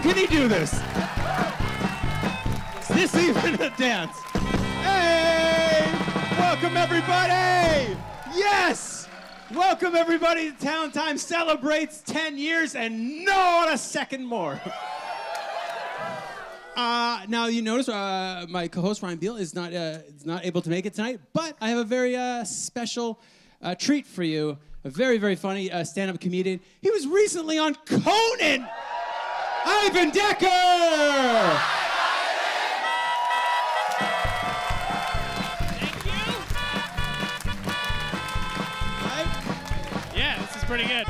Can he do this? Is this even a dance? Hey! Welcome, everybody! Yes! Welcome, everybody, to Town Time celebrates 10 years and not a second more. Now, you notice my co-host, Ryan Beal, is not able to make it tonight, but I have a very special treat for you. A very, very funny stand-up comedian. He was recently on Conan! Ivan Decker! Thank you. Right? Yeah, this is pretty good.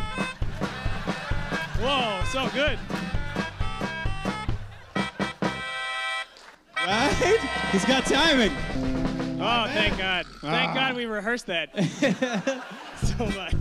Whoa, so good. Right? He's got timing. Oh, thank God. Thank God we rehearsed that so much.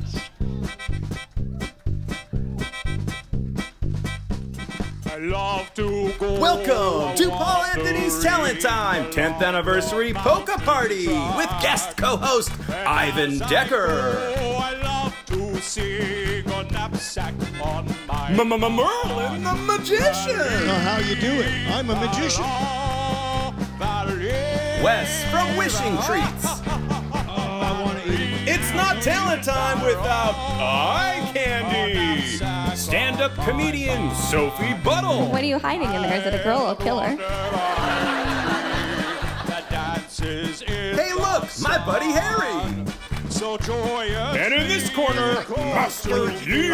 I love to go. Welcome to Paul Anthony's Talent Time 10th Anniversary Polka Party with guest co-host Ivan Decker. I love to sing a knapsack on my Merlin the Magician. How you doing? I'm a magician. Wes from Wishing Treats. I want to eat it. It's not talent time without eye candy. Stand-up comedian Sophie Buddle. What are you hiding in there? Is it a girl or a killer? Hey, look, my buddy Harry. So joyous. And in this corner, Master Yi.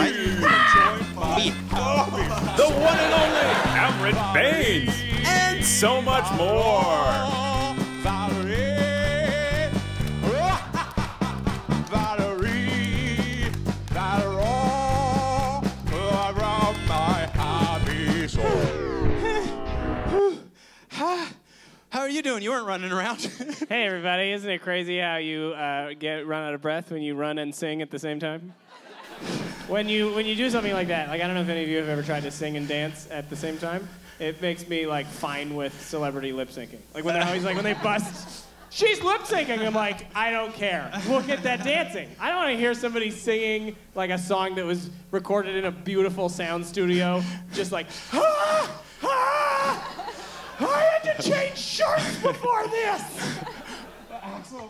The one and only Cameron Baines. And so much more. How are you doing? You weren't running around. Hey, everybody. Isn't it crazy how you run out of breath when you run and sing at the same time? When you do something like that, like I don't know if any of you have ever tried to sing and dance at the same time. It makes me like fine with celebrity lip syncing. Like when they're always like when they bust, she's lip syncing. I'm like, I don't care. Look at that dancing. I don't want to hear somebody singing like a song that was recorded in a beautiful sound studio, just like. I had to change shirts before this.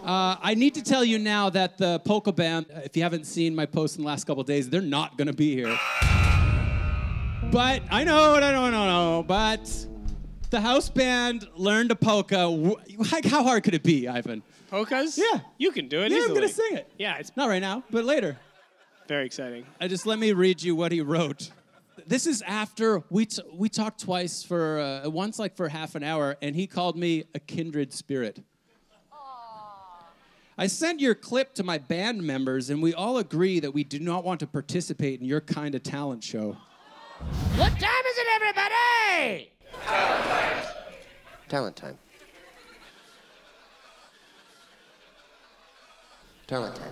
I need to tell you now that the polka band, if you haven't seen my posts in the last couple of days, they're not going to be here. But I know, but the house band learned a polka. Like, how hard could it be, Ivan? Polkas? Yeah. You can do it Yeah, easily. I'm going to sing it. Yeah, it's Not right now, but later. very exciting. Let me read you what he wrote. This is after we talked twice for, once like for half an hour, and he called me a kindred spirit. I sent your clip to my band members, and we all agree that we do not want to participate in your kind of talent show. What time is it, everybody? Talent time. Talent time.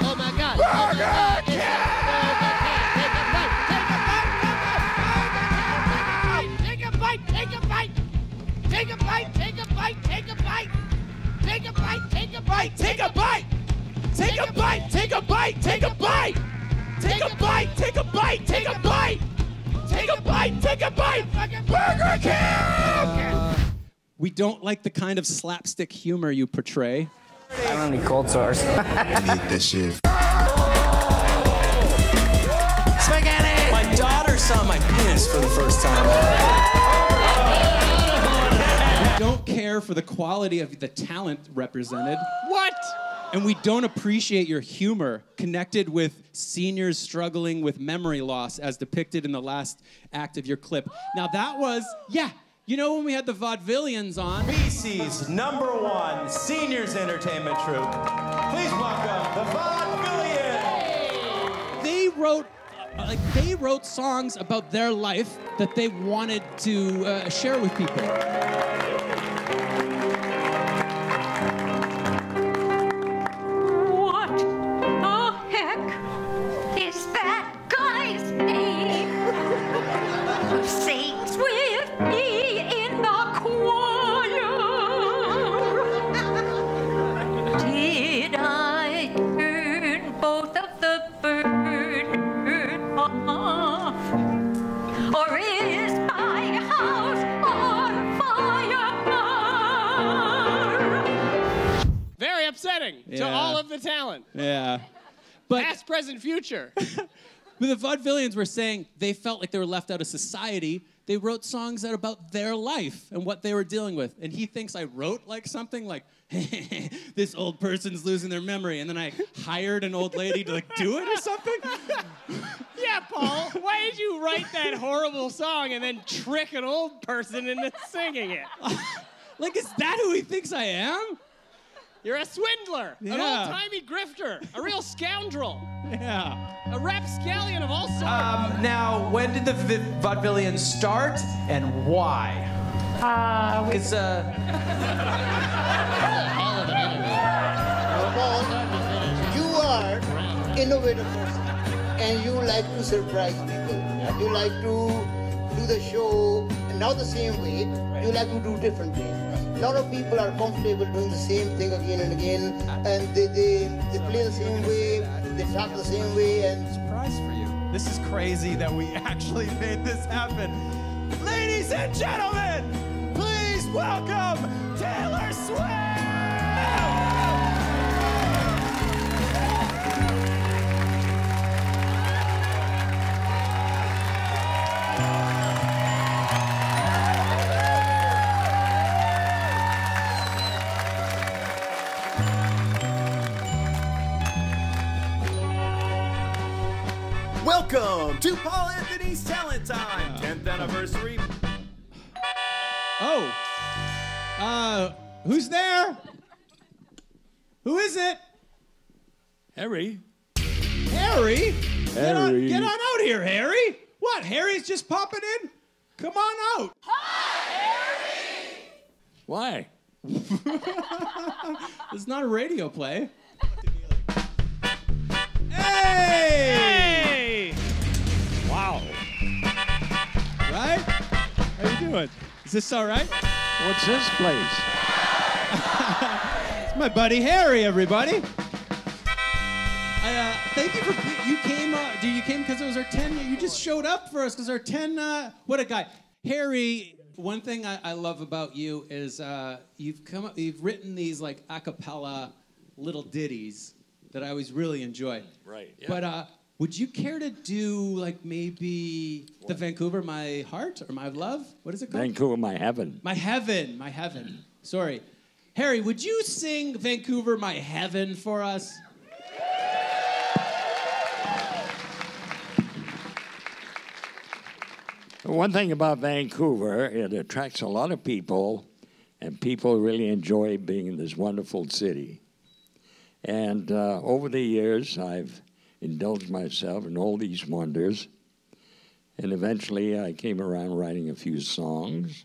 Oh my God! Oh my God! Take a bite! Take a bite! Take a bite! Take a bite! Take a bite! Take a bite! Take a bite! Take a bite! Take a bite! Take a bite! Take a bite! Take a bite! Take a bite! Take a bite! Take a bite! Take a bite! Burger King! We don't like the kind of slapstick humor you portray. I don't have any cold sores. Eat this shit. Spaghetti! My daughter saw my penis for the first time. We don't care for the quality of the talent represented. What? And we don't appreciate your humor connected with seniors struggling with memory loss as depicted in the last act of your clip. Now that was, yeah, you know when we had the vaudevillians on? BC's #1 seniors entertainment troupe. Please welcome the Vaudevillians. They wrote songs about their life that they wanted to share with people. What the heck is that guy's name? Who sings with me in the choir? Did I turn both of the burners on? giving to Yeah. all of the talent. Yeah. But Past, present, future. the vaudevillians were saying they felt like they were left out of society. They wrote songs that about their life and what they were dealing with. And he thinks I wrote like something like, this old person's losing their memory. And then I hired an old lady to like do it or something. Yeah, Paul. Why did you write that horrible song and then trick an old person into singing it? Like, is that who he thinks I am? You're a swindler, an Yeah. old-timey grifter, a real scoundrel, Yeah. a rapscallion of all sorts. Now, when did the vaudevillians start and why? Because, Paul, you are innovative person, and you like to surprise people. You like to do the show, and not the same way. You like to do different things. A lot of people are comfortable doing the same thing again and again, and they play the same way, they talk the same way, and Surprise for you. This is crazy that we actually made this happen. Ladies and gentlemen, please welcome Taylor Swift! Welcome to Paul Anthony's Talent Time, 10th anniversary. Oh. Who's there? Who is it? Harry. Harry? Harry. Get on out here, Harry. What, Harry's just popping in? Come on out. Why? It's not a radio play. Hey! Wow. Right? How you doing? Is this all right? What's this place? It's my buddy Harry, everybody. Thank you for you came. You came because it was our 10. You just showed up for us because our 10. What a guy, Harry. One thing I love about you is you've written these like a cappella little ditties that I always really enjoy. Right. Yeah. But would you care to do like maybe the Vancouver My Heart or My Love? What is it called? Vancouver, my heaven. My Heaven. My Heaven. Sorry. Harry, would you sing Vancouver My Heaven for us? One thing about Vancouver, it attracts a lot of people, and people really enjoy being in this wonderful city. And over the years, I've indulged myself in all these wonders. And eventually, I came around writing a few songs,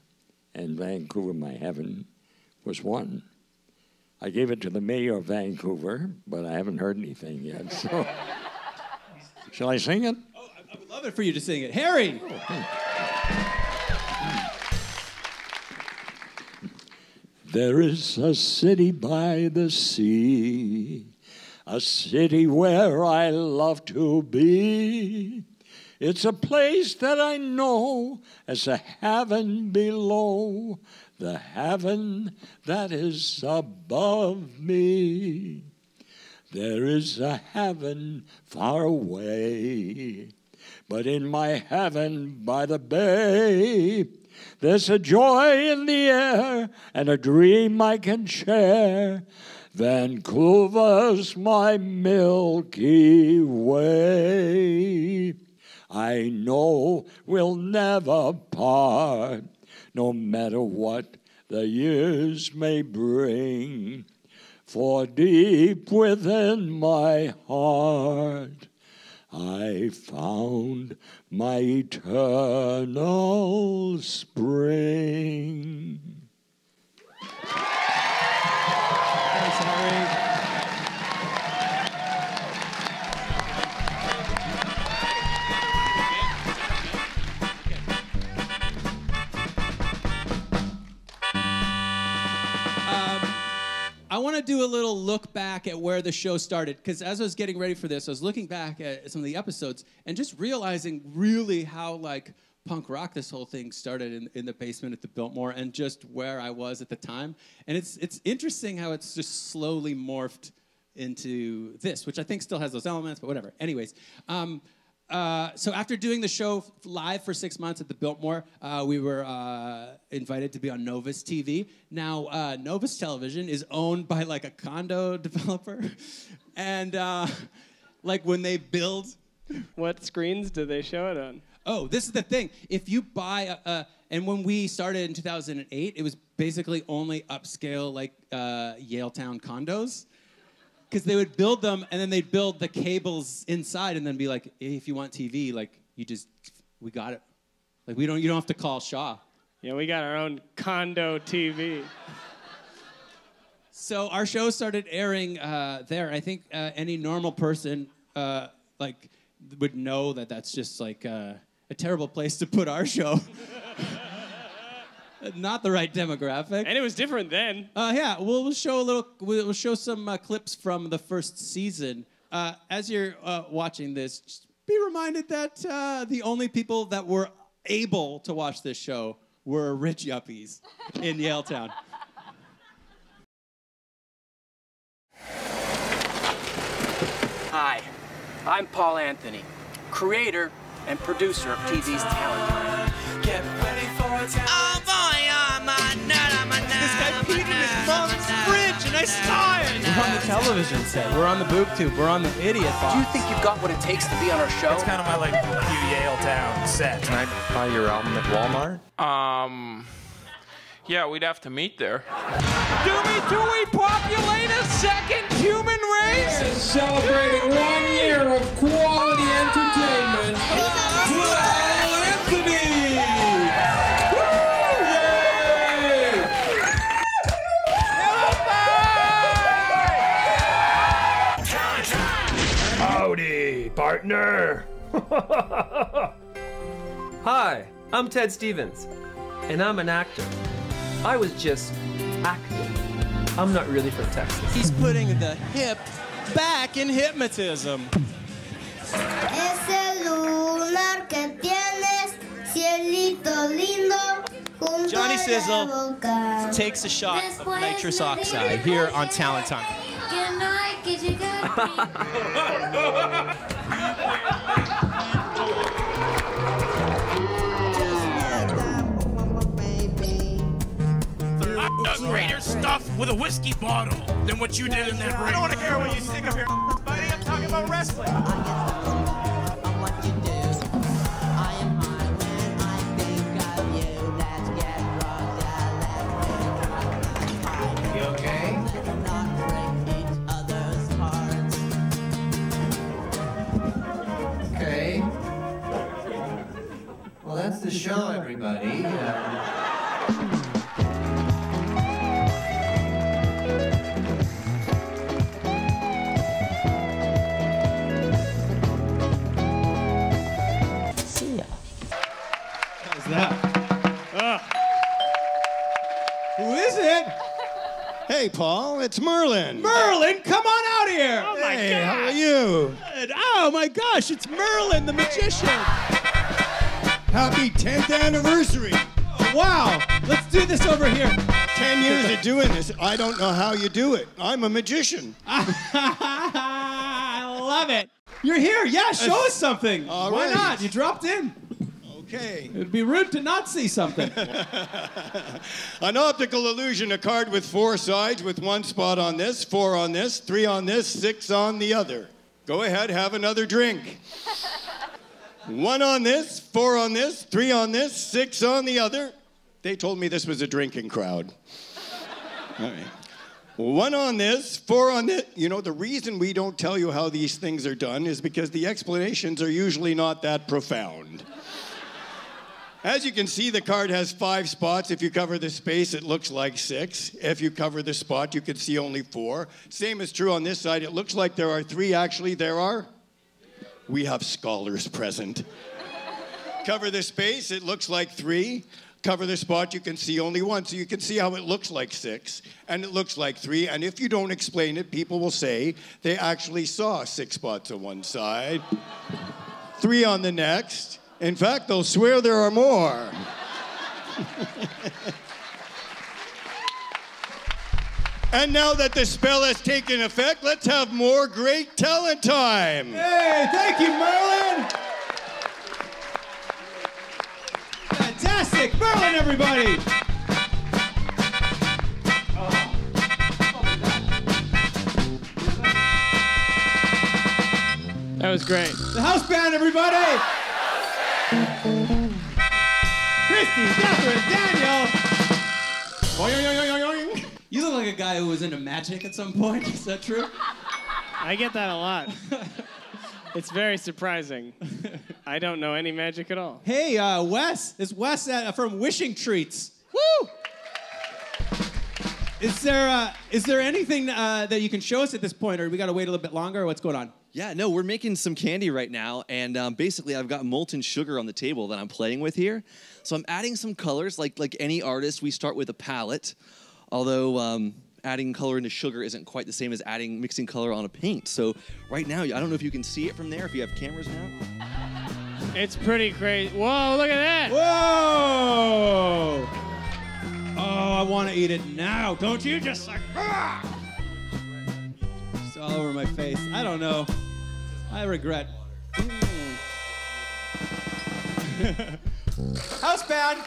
and Vancouver, My Heaven, was one. I gave it to the mayor of Vancouver, but I haven't heard anything yet. So, shall I sing it? Oh, I would love it for you to sing it. Harry! There is a city by the sea, a city where I love to be. It's a place that I know as a heaven below, the heaven that is above me. There is a heaven far away, but in my heaven by the bay, there's a joy in the air and a dream I can share. Vancouver's my Milky Way. I know we'll never part, no matter what the years may bring. For deep within my heart, I found my eternal spring. Thanks, Harry. I want to do a little look back at where the show started, because as I was getting ready for this, I was looking back at some of the episodes and just realizing really how like punk rock this whole thing started in the basement at the Biltmore and just where I was at the time. And it's interesting how it's just slowly morphed into this, which I think still has those elements, but whatever. Anyways, so after doing the show live for 6 months at the Biltmore, we were invited to be on Novus TV. Now, Novus Television is owned by like a condo developer. And like when they build... What screens do they show it on? Oh, this is the thing. If you buy, and when we started in 2008, it was basically only upscale, like, Yaletown condos. Because they would build them, and then they'd build the cables inside, and then be like, hey, if you want TV, like, we got it. Like, you don't have to call Shaw. Yeah, we got our own condo TV. So our show started airing there. I think any normal person, like, would know that that's just, like, a terrible place to put our show. Not the right demographic. And it was different then. Yeah, we'll show some clips from the first season. As you're watching this, just be reminded that the only people that were able to watch this show were rich yuppies in Yaletown. Hi, I'm Paul Anthony, creator and producer of TV's Talent Hunt. Get ready for a oh boy, I'm a nut, I'm a nut. This guy peed in his mom's fridge and I saw it! We're on the television set. We're on the boob tube. We're on the idiot box. Do you think you've got what it takes to be on our show? It's kind of my, like, Yaletown set. Can I buy your album at Walmart? Yeah, we'd have to meet there. Do we populate a second human race? Celebrating 1 year of quality entertainment. Anthony! Howdy, partner. Hi, I'm Ted Stevens, and I'm an actor. I was just acting. I'm not really from Texas. He's putting the hip back in hypnotism. Johnny Sizzle takes a shot of nitrous oxide here on Talent Hunt. Greater stuff with a whiskey bottle than what you did in that ring. I don't want to hear what you sing up here, buddy. I'm talking about wrestling. You okay? Okay. Well, that's the show, everybody. Who is it? Hey, Paul, it's Merlin. Merlin, come on out here. Oh, my God. How are you? Good. Oh, my gosh, it's Merlin, the magician. Happy 10th anniversary. Oh, wow. Let's do this over here. 10 years of doing this. I don't know how you do it. I'm a magician. I love it. You're here. Yeah, show us something. All Why right. not? You dropped in. Okay. It'd be rude to not see something. An optical illusion, a card with 4 sides with 1 spot on this, 4 on this, 3 on this, 6 on the other. Go ahead, have another drink. 1 on this, 4 on this, 3 on this, 6 on the other. They told me this was a drinking crowd. All right. 1 on this, 4 on this. You know, the reason we don't tell you how these things are done is because the explanations are usually not that profound. As you can see, the card has 5 spots. If you cover the space, it looks like 6. If you cover the spot, you can see only 4. Same is true on this side. It looks like there are 3. Actually, there are. We have scholars present. Cover the space, it looks like 3. Cover the spot, you can see only 1. So you can see how it looks like 6, and it looks like 3. And if you don't explain it, people will say they actually saw 6 spots on one side, 3 on the next, In fact, they'll swear there are more. And now that the spell has taken effect, let's have more great talent time. Hey, thank you, Merlin. Fantastic. Merlin, everybody. That was great. The house band, everybody. Kristy, Catherine, Daniel. You look like a guy who was into magic at some point. Is that true? I get that a lot. It's very surprising. I don't know any magic at all. Hey, Wes. It's Wes from Wishing Treats. Woo! Is there anything that you can show us at this point, or we got to wait a little bit longer, or what's going on? Yeah, no, we're making some candy right now, and basically I've got molten sugar on the table that I'm playing with here. So I'm adding some colors, like any artist. We start with a palette, although adding color into sugar isn't quite the same as mixing color on a paint. So right now, I don't know if you can see it from there, if you have cameras now. It's pretty crazy. Whoa, look at that. Whoa! Oh, I want to eat it now. Don't you? Just like, ah! It's all over my face. I don't know. I regret. House band.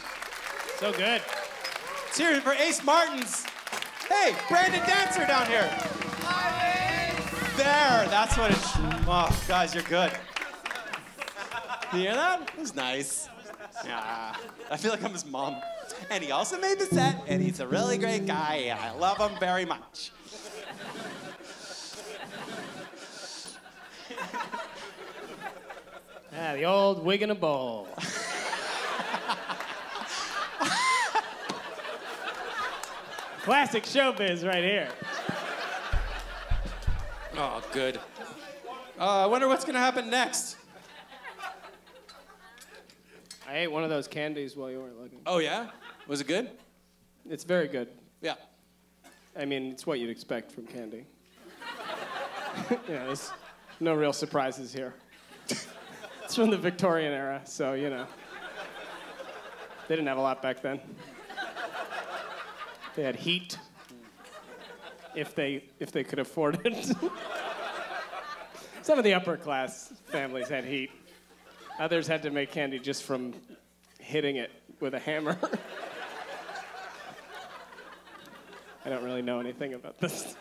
So good. It's here for Ace Martens. Hey, Branddan Dancer down here. There, that's what it's. Oh, guys, you're good. You hear that? It was nice. Yeah, I feel like I'm his mom. And he also made the set, and he's a really great guy, and I love him very much. Ah, the old wig in a bowl. Classic showbiz right here. Oh, good. I wonder what's gonna happen next. I ate one of those candies while you weren't looking. Oh, yeah? Was it good? It's very good. Yeah. I mean, it's what you'd expect from candy. Yeah, there's no real surprises here. It's from the Victorian era, so, you know. They didn't have a lot back then. They had heat, if they could afford it. Some of the upper class families had heat. Others had to make candy just from hitting it with a hammer. I don't really know anything about this.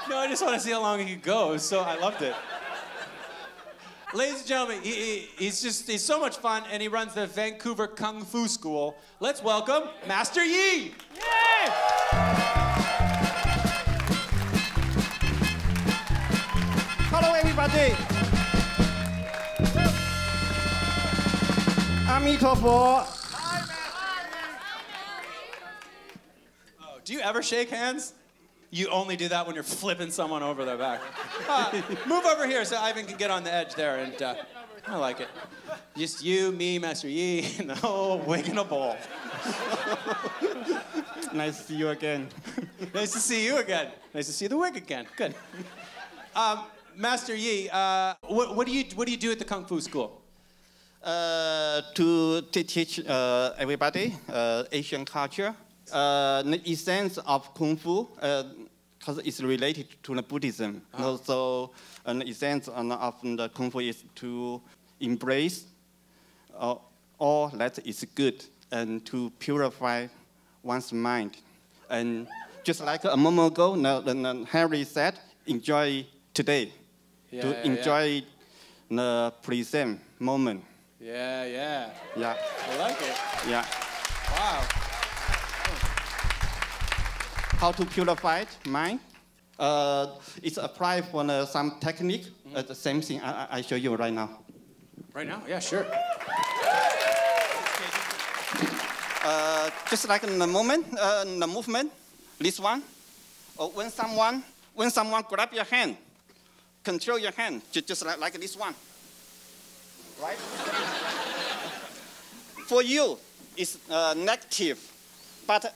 No, I just want to see how long he could go, so I loved it. Ladies and gentlemen, he's so much fun, and he runs the Vancouver Kung Fu School. Let's welcome Master Yi! Yay! Hello, everybody. Amitofo. Oh, do you ever shake hands? You only do that when you're flipping someone over their back. Move over here so Ivan can get on the edge there, and I like it. Just you, me, Master Yi, and the whole wig in a bowl. Nice to see you again. Nice to see you again. Nice to see the wig again. Good. Master Yi, what do you do at the Kung Fu School? To teach everybody Asian culture, the essence of Kung Fu, because it's related to the Buddhism. So the essence of the Kung Fu is to embrace all that is good and to purify one's mind. And just like a moment ago, Harry said, enjoy today. Enjoy the present moment. Yeah. Yeah. I like it. Yeah. Wow. How to purify mind? It's applied for some technique. The same thing I show you right now. Right now? Yeah, sure. Just like in the moment, the movement, this one. Or when someone grab your hand, control your hand, just like this one. Right? For you, it's negative. But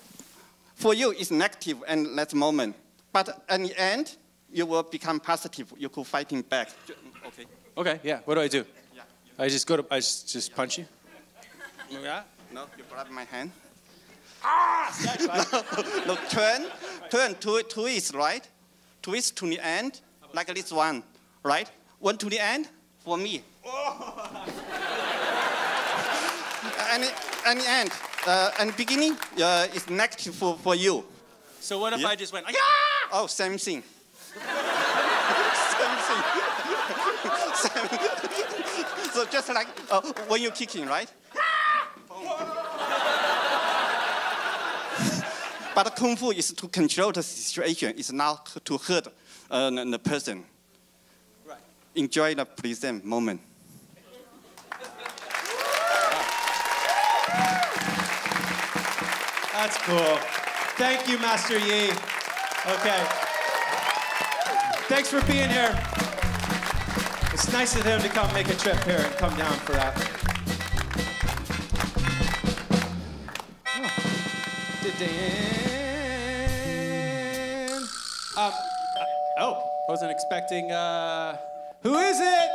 for you, it's negative and that moment. But at the end, you will become positive. You could fighting back. Okay. Okay, yeah. What do I do? Yeah. I just punch you? Yeah? No, you grab my hand. Ah! No, turn, twist, right? Twist to the end, like this one, right? One to the end, for me. And the end, and beginning is negative for you. So what if I just went, Oh, same thing. Same thing. So just like when you're kicking, right? But Kung Fu is to control the situation. It's not to hurt the person. Right. Enjoy the present moment. That's cool. Thank you, Master Yi. Okay. Thanks for being here. It's nice of him to come make a trip here and come down for that. Wasn't expecting, who is it?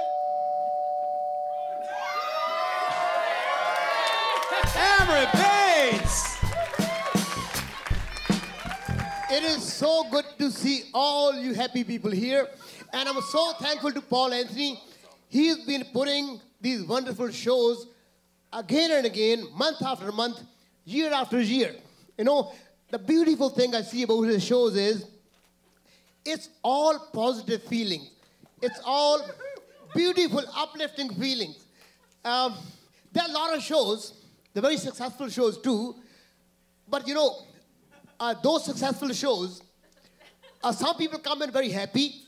Amber Bates! It is so good to see all you happy people here. And I'm so thankful to Paul Anthony. He's been putting these wonderful shows again and again, month after month, year after year. You know, the beautiful thing I see about his shows is it's all positive feelings. It's all beautiful, uplifting feelings. There are a lot of shows, they're very successful shows too, but you know, those successful shows, some people come in very happy,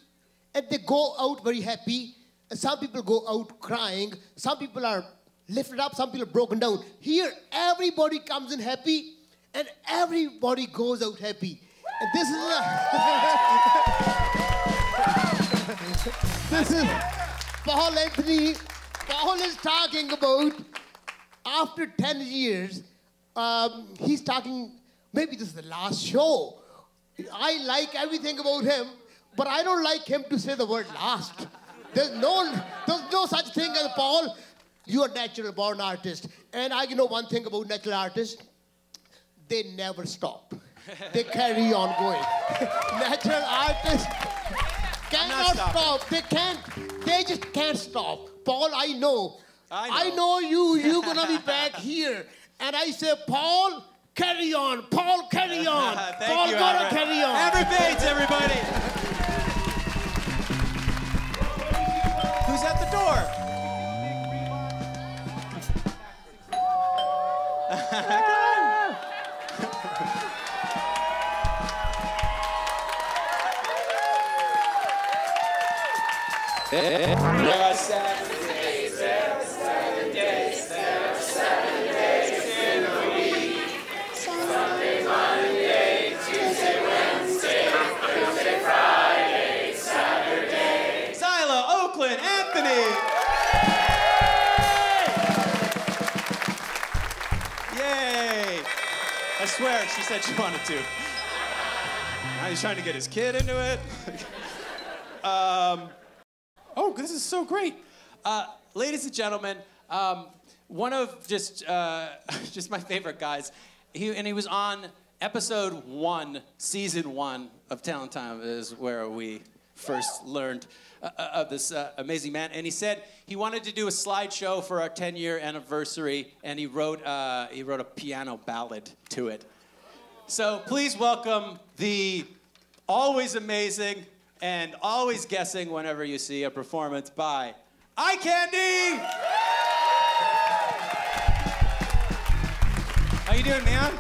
and they go out very happy, and some people go out crying, some people are lifted up, some people are broken down. Here, everybody comes in happy, and everybody goes out happy. And this is Paul Anthony. Paul is talking about after 10 years, he's talking, maybe this is the last show. I like everything about him, but I don't like him to say the word last. There's no such thing as Paul. You are a natural born artist. And I know one thing about natural artists, they never stop. They carry on going. Natural artists cannot stop. They can't. They just can't stop. Paul, I know you're gonna be back here. And I say, Paul, carry on. Paul, carry on. Paul, gotta carry on. Amber Bates, everybody. Who's at the door? There are 7 days, there are 7 days, there are 7 days in a week. Sunday, Monday, Tuesday, Wednesday, Thursday, Friday, Saturday. Silas, Oakland, Anthony. Yay! I swear, she said she wanted to. Now he's trying to get his kid into it. Oh, this is so great. Ladies and gentlemen, one of just my favorite guys. He was on episode 1, season 1 of Talent Time is where we first learned of this amazing man. And he said he wanted to do a slideshow for our 10-year anniversary, and he wrote a piano ballad to it. So please welcome the always amazing and always guessing whenever you see a performance by KANDEE! How you doing, man?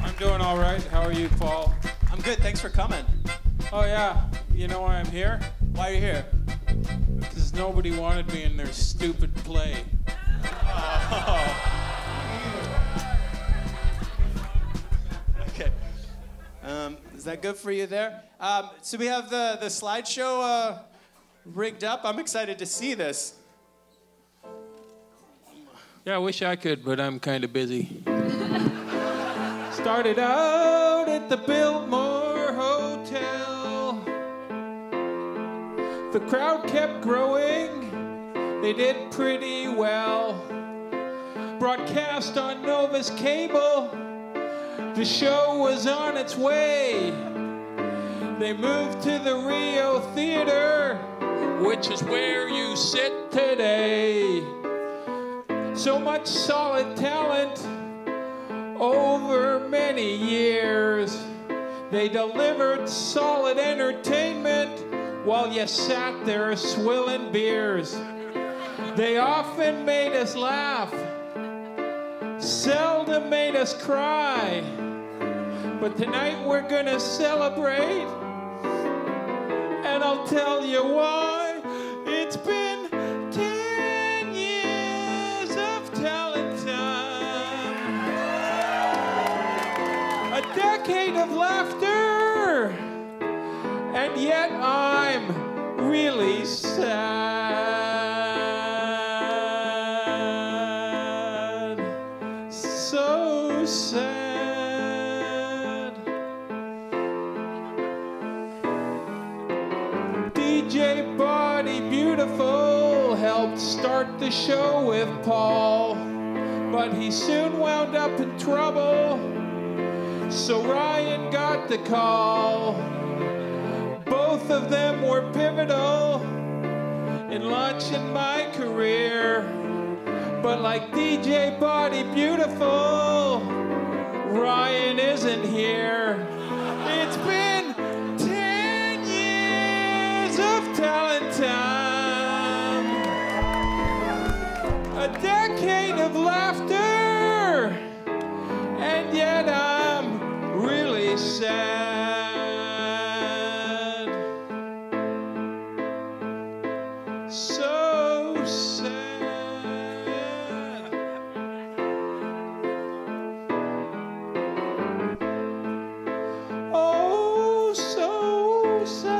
I'm doing all right. How are you, Paul? I'm good. Thanks for coming. Oh, yeah. You know why I'm here? Why are you here? Because nobody wanted me in their stupid play. Okay. Is that good for you there? So we have the slideshow rigged up. I'm excited to see this. Yeah, I wish I could, but I'm kind of busy. Started out at the Biltmore Hotel. Crowd kept growing, they did pretty well. Broadcast on Novus cable, the show was on its way. They moved to the Rio Theater, which is where you sit today. So much solid talent over many years. They delivered solid entertainment while you sat there swilling beers. They often made us laugh, seldom made us cry. But tonight we're gonna celebrate, and I'll tell you why. It's been 10 years of talent time, a decade of laughter, and yet I'm really sad, so sad. DJ Body Beautiful helped start the show with Paul, but he soon wound up in trouble, so Ryan got the call. Both of them were pivotal in launching my career, but like DJ Body Beautiful, Ryan isn't here. It's been 10 years of talent time, a decade of laughter, and yet I'm really sad. So sad. Oh, so sad.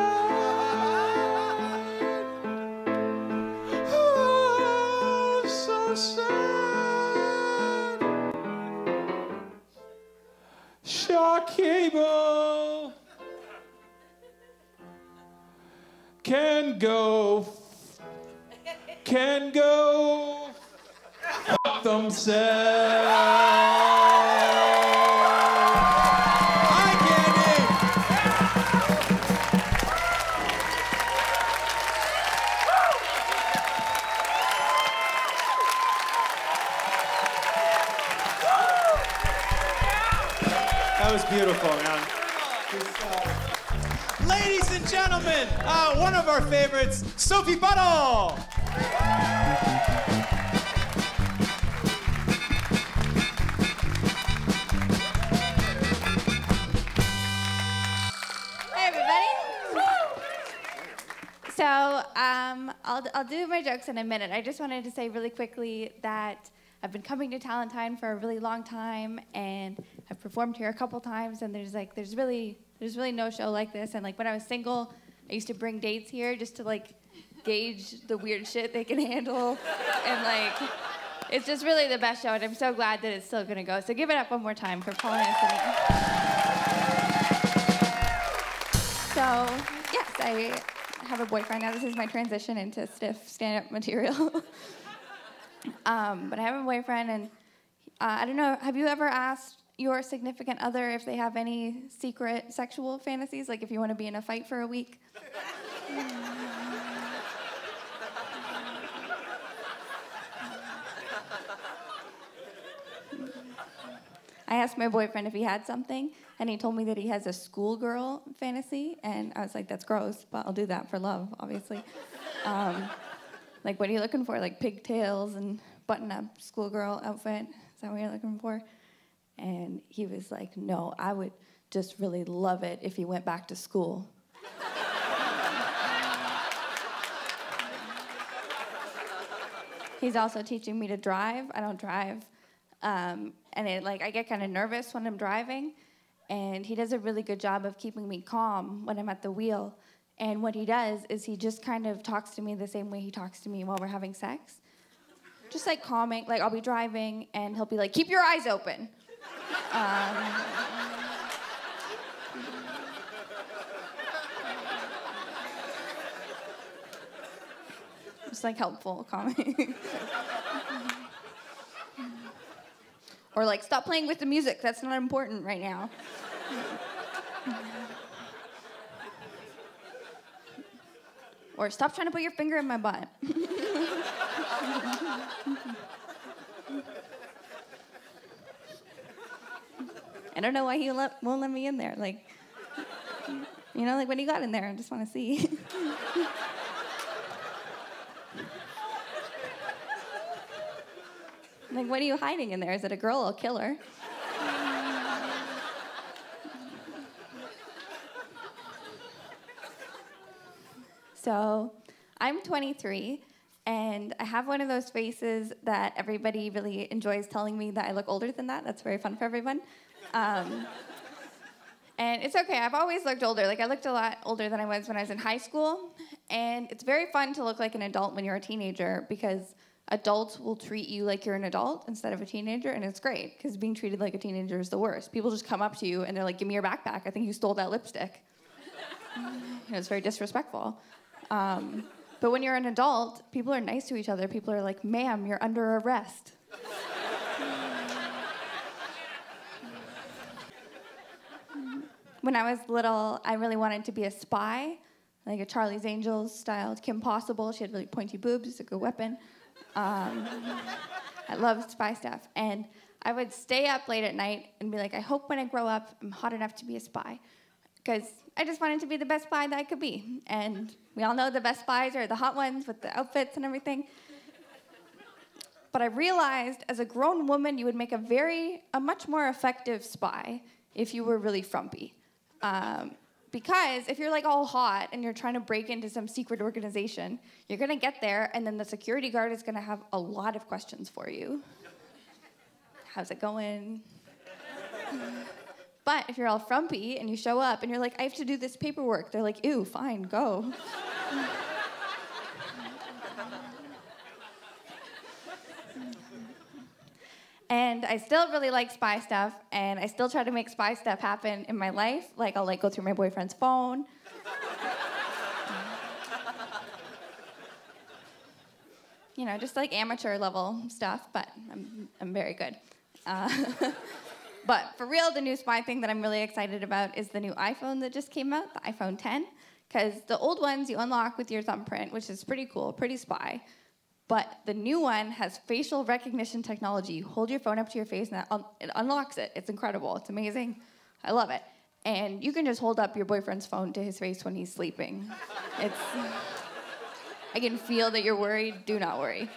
Oh, so sad. Shock cable can go fuck themselves. Hi, KANDEE. That was beautiful, man. Ladies and gentlemen, one of our favorites, Sophie Buddle. Hey, everybody. So, I'll do my jokes in a minute. I just wanted to say really quickly that I've been coming to Talentine for a really long time, and I've performed here a couple times, and there's really no show like this. And like when I was single, I used to bring dates here just to like gauge the weird shit they can handle, and like it's just really the best show, and I'm so glad that it's still gonna go. So give it up one more time for Paul and Anthony. So yes, I have a boyfriend now. This is my transition into stiff stand-up material. But I have a boyfriend, and I don't know, have you ever asked your significant other if they have any secret sexual fantasies, like if you want to be in a fight for a week? I asked my boyfriend if he had something, and he told me that he has a schoolgirl fantasy, and I was like, that's gross, but I'll do that for love, obviously. Like, what are you looking for? Like pigtails and button-up schoolgirl outfit? Is that what you're looking for? And he was like, no, I would just really love it if he went back to school. He's also teaching me to drive. I don't drive. And I get kind of nervous when I'm driving. And he does a really good job of keeping me calm when I'm at the wheel. And what he does is he just kind of talks to me the same way he talks to me while we're having sex. Just like calming, like I'll be driving and he'll be like, keep your eyes open. Just like helpful comedy. Or like, stop playing with the music. That's not important right now. Or stop trying to put your finger in my butt. I don't know why he won't let me in there. Like, you know, like when he got in there, I just want to see. Like, what are you hiding in there? Is it a girl? I'll kill her. So, I'm 23, and I have one of those faces that everybody really enjoys telling me that I look older than that. That's very fun for everyone. And it's okay. I've always looked older. Like, I looked a lot older than I was when I was in high school. And it's very fun to look like an adult when you're a teenager because adults will treat you like you're an adult instead of a teenager, and it's great because being treated like a teenager is the worst. People just come up to you and they're like, give me your backpack. I think you stole that lipstick. It's very disrespectful. But when you're an adult, people are nice to each other. People are like, ma'am, you're under arrest. When I was little, I really wanted to be a spy, like a Charlie's Angels style Kim Possible. She had really pointy boobs, it's a good weapon. I loved spy stuff. And I would stay up late at night and be like, I hope when I grow up, I'm hot enough to be a spy. Because I just wanted to be the best spy that I could be. And we all know the best spies are the hot ones with the outfits and everything. But I realized as a grown woman, you would make a much more effective spy if you were really frumpy. Because if you're like all hot and you're trying to break into some secret organization, you're gonna get there and then the security guard is gonna have a lot of questions for you. How's it going? But if you're all frumpy and you show up and you're like, I have to do this paperwork, they're like, ew, fine, go. And I still really like spy stuff, and I still try to make spy stuff happen in my life. Like, I'll like go through my boyfriend's phone. You know, just like amateur level stuff, but I'm very good. But for real, the new spy thing that I'm really excited about is the new iPhone that just came out, the iPhone 10. Because the old ones you unlock with your thumbprint, which is pretty cool, pretty spy. But the new one has facial recognition technology. You hold your phone up to your face and it unlocks it. It's incredible. It's amazing. I love it. And you can just hold up your boyfriend's phone to his face when he's sleeping. I can feel that you're worried. Do not worry.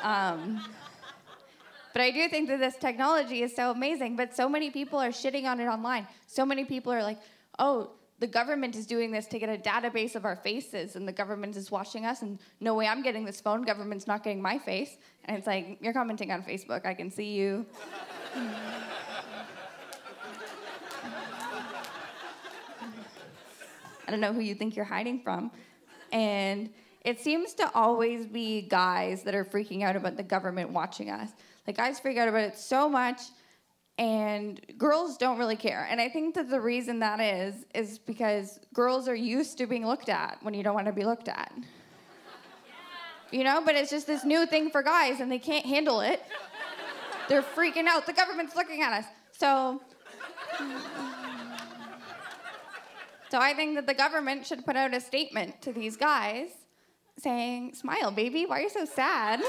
But I do think that this technology is so amazing, but so many people are shitting on it online. So many people are like, oh, the government is doing this to get a database of our faces, and the government is watching us, and no way I'm getting this phone, government's not getting my face. And it's like, you're commenting on Facebook, I can see you. I don't know who you think you're hiding from. And it seems to always be guys that are freaking out about the government watching us. Like, guys freak out about it so much, and girls don't really care. And I think that the reason that is because girls are used to being looked at when you don't want to be looked at. You know, but it's just this new thing for guys, and they can't handle it. They're freaking out. The government's looking at us. So I think that the government should put out a statement to these guys saying, smile, baby, why are you so sad?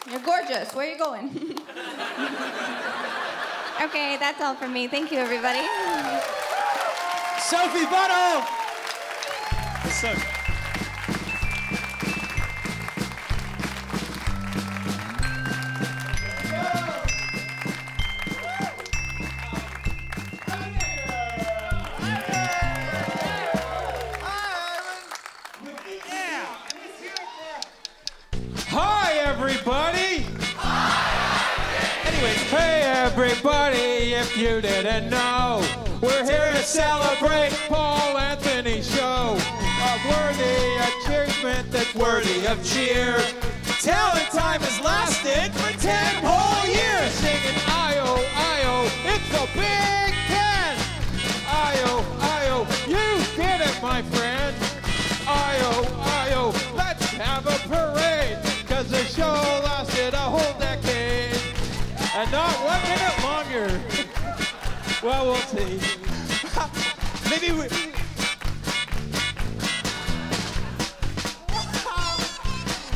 You're gorgeous. Where are you going? Okay, that's all from me. Thank you, everybody. Sophie Buddle! Hi, everybody! Anyways, hey, everybody, if you didn't know, we're here to celebrate Paul Anthony's show. A worthy achievement that's worthy of cheer. Talent time has lasted for 10 whole years. Singing I-O, I-O, it's a big 10. I-O, I-O, you did it, my friend. I-O, I-O, let's have a parade. Cause the show lasted a whole decade. And not 1 minute longer. Well, we'll see. Maybe we...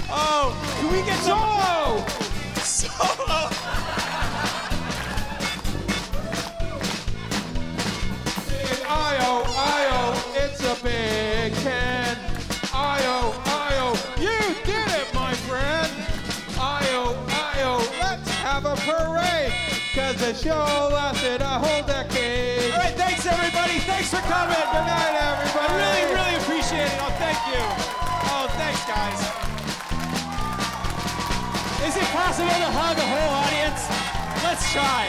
Oh, can we get solo? Solo! I-O, I-O, it's a big 10. I-O, I-O, you did it, my friend. I-O, I-O, let's have a parade. Cause the show lasted a whole decade. All right, thanks everybody. Thanks for coming. Good night, everybody. I really, really appreciate it. Oh, thank you. Oh, thanks, guys. Is it possible to hug a whole audience? Let's try.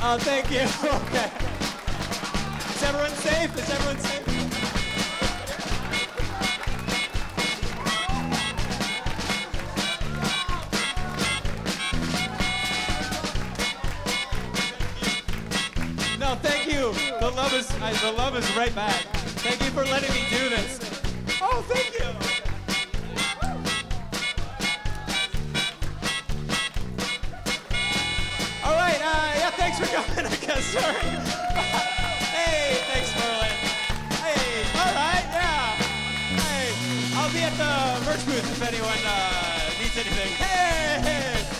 Oh, thank you. Okay. Is everyone safe? Is everyone safe? No, thank you. The love is right back. Thank you for letting me do this. Oh, thank you. All right, yeah, thanks for coming, I guess, sorry. Hey, thanks, Merlin. Hey, all right, yeah. Hey, I'll be at the merch booth if anyone needs anything. Hey!